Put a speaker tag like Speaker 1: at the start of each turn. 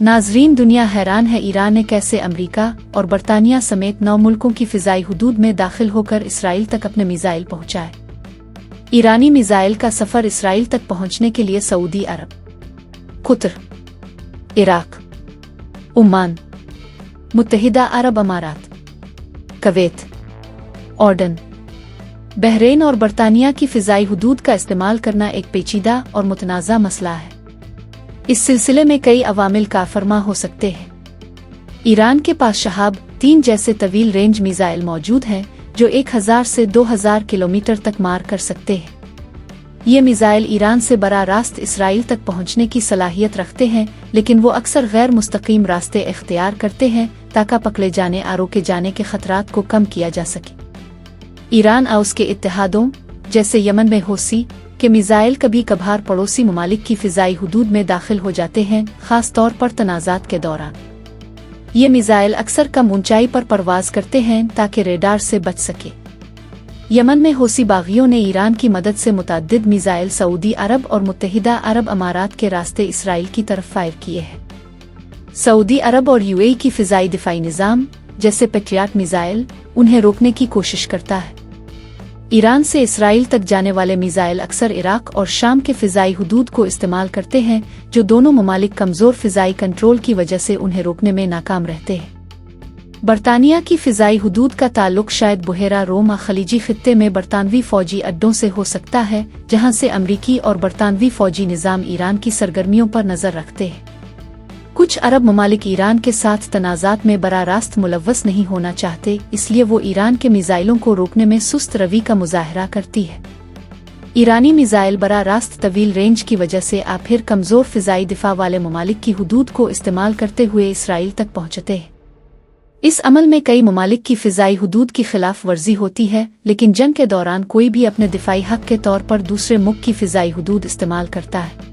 Speaker 1: नाजरीन, दुनिया हैरान है ईरान ने कैसे अमेरिका और बरतानिया समेत 9 मुल्कों की फ़िज़ाई हुदूद में दाखिल होकर इसराइल तक अपने मिसाइल पहुंचाए। ईरानी मिसाइल का सफ़र इसराइल तक पहुंचने के लिए सऊदी अरब, कतर, इराक, ओमान, मुत्तहिदा अरब अमारात, कुवैत, ऑर्डन, बहरीन और बरतानिया की फ़िज़ाई हुदूद का इस्तेमाल करना एक पेचीदा और मुतनाज़ा मसला है। इस सिलसिले में कई अवामिल कारफरमा हो सकते हैं। ईरान के पास शहाब 3 जैसे तवील रेंज मिसाइल मौजूद हैं जो 1000 से 2000 किलोमीटर तक मार कर सकते हैं। ये मिसाइल ईरान से बराह रास्त इसराइल तक पहुंचने की सलाहियत रखते हैं, लेकिन वो अक्सर गैर मुस्तकीम रास्ते इख्तियार करते हैं ताकि पकड़े जाने और रोके जाने के खतरात को कम किया जा सके। ईरान और उसके इत्तेहादों जैसे यमन में हौसी के मिसाइल कभी कभार पड़ोसी ममालिक की फ़िज़ाई हुदूद में दाखिल हो जाते हैं, ख़ास तौर पर तनाज़ात के दौरान। ये मिसाइल अक्सर कम ऊंचाई पर परवाज़ करते हैं ताकि रेडार से बच सके। यमन में हौसी बागियों ने ईरान की मदद से मुतअद्दिद मिसाइल सऊदी अरब और मुत्तहिदा अरब अमारात के रास्ते इसराइल की तरफ फायर किए हैं। सऊदी अरब और यूएई की फ़िज़ाई दिफ़ाई निज़ाम जैसे पेट्रियट मिसाइल उन्हें रोकने की कोशिश करता है। ईरान से इसराइल तक जाने वाले मिसाइल अक्सर इराक और शाम के फ़िज़ाई हुदूद को इस्तेमाल करते हैं, जो दोनों ममालिक कमज़ोर फ़िज़ाई कंट्रोल की वजह से उन्हें रोकने में नाकाम रहते हैं। बरतानिया की फ़िज़ाई हुदूद का ताल्लुक शायद बुहेरा रोम और खलीजी खित्ते में बरतानवी फ़ौजी अड्डों से हो सकता है, जहां से अमरीकी और बरतानवी फ़ौजी निज़ाम ईरान की सरगर्मियों पर नज़र रखते हैं। कुछ अरब ममालिक ईरान के साथ तनाज़ात में बराह रास्त मुलव्वस नहीं होना चाहते, इसलिए वो ईरान के मिसाइलों को रोकने में सुस्त रवि का मुज़ाहरा करती है। ईरानी मिसाइल बराह रास्त तवील रेंज की वजह से फिर कमज़ोर फ़िज़ाई दिफा वाले ममालिक की हुदूद को इस्तेमाल करते हुए इसराइल तक पहुंचते हैं। इस अमल में कई ममालिक की फ़िज़ाई हुदूद की खिलाफ वर्जी होती है, लेकिन जंग के दौरान कोई भी अपने दिफाई हक के तौर पर दूसरे मुल्क की फ़िज़ाई हुदूद इस्तेमाल करता है।